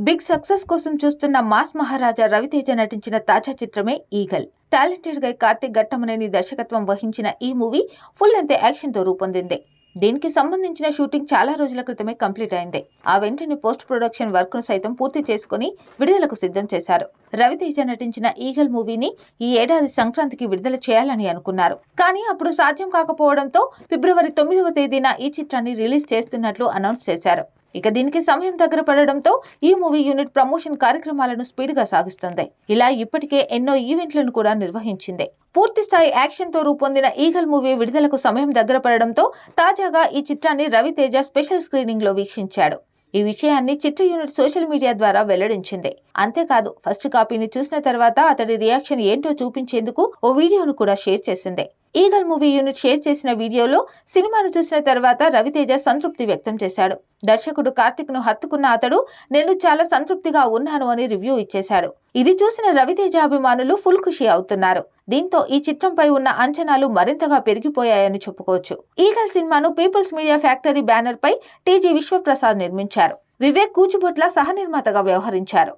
Big success కోసం చూస్తున్న mass మహారాజా రవితేజ నటించిన తాజా చిత్రమే ఈగల్. టాలెంటెడ్ గా కార్తిక్ ఘట్టమనేని దర్శకత్వం వహించిన ఈ మూవీ ఫుల్ లెంత్ యాక్షన్ తో రూపొందింది. దీనికి సంబంధించిన షూటింగ్ చాలా రోజుల క్రితమే కంప్లీట్ అయింది. ఆ వెంటనే పోస్ట్ ప్రొడక్షన్ వర్క్ ను సైతం పూర్తి చేసుకుని విడుదలకు సిద్ధం చేశారు. రవితేజ నటించిన ఈగల్ మూవీని ఈ ఏడాది సంక్రాంతికి విడుదల చేయాలని అనుకున్నారు. కానీ అప్పుడు సాధ్యం కాకపోవడంతో ఫిబ్రవరి 9వ తేదీన ఈ చిత్రాన్ని రిలీజ్ చేస్తున్నట్లు అనౌన్స్ చేశారు. ఇక దీనికి సమయం దగ్గర పడడంతో ఈ మూవీ యూనిట్ ప్రమోషన్ కార్యక్రమాలను స్పీడ్ గా సాగిస్తుంది. ఇలా ఇప్పటికే ఎన్నో ఈవెంట్లను కూడా నిర్వహించింది. పూర్తి స్థాయి యాక్షన్ తో రూపొందిన ఈగల్ మూవీ విడుదలకు సమయం దగ్గర పడడంతో తాజాగా ఈ చిత్రాన్ని రవితేజ స్పెషల్ స్క్రీనింగ్ లో వీక్షించాడు. ఈ విషయాన్ని చిత్ర యూనిట్ సోషల్ మీడియా ద్వారా వెల్లడించింది. అంతేకాదు, ఫస్ట్ కాపీని చూసిన తర్వాత అతడి రియాక్షన్ ఏంటో చూపించేందుకు ఓ వీడియోను కూడా షేర్ చేసింది. ఈగల్ మూవీ యూనిట్ షేర్ చేసిన వీడియోలో సినిమాను చూసిన తర్వాత రవితేజ సంతృప్తి వ్యక్తం చేశాడు. దర్శకుడు కార్తిక్ ను హత్తుకున్న అతడు నేను చాలా సంతృప్తిగా ఉన్నాను అని రివ్యూ ఇచ్చేశాడు. ఇది చూసిన రవితేజ అభిమానులు ఫుల్ ఖుషి అవుతున్నారు. దీంతో ఈ చిత్రంపై ఉన్న అంచనాలు మరింతగా పెరిగిపోయాయని చెప్పుకోవచ్చు. ఈగల్ సినిమాను పీపుల్స్ మీడియా ఫ్యాక్టరీ బ్యానర్ పై టీజీ విశ్వప్రసాద్ నిర్మించారు. వివేక్ కూచుబొట్ల సహ నిర్మాతగా వ్యవహరించారు.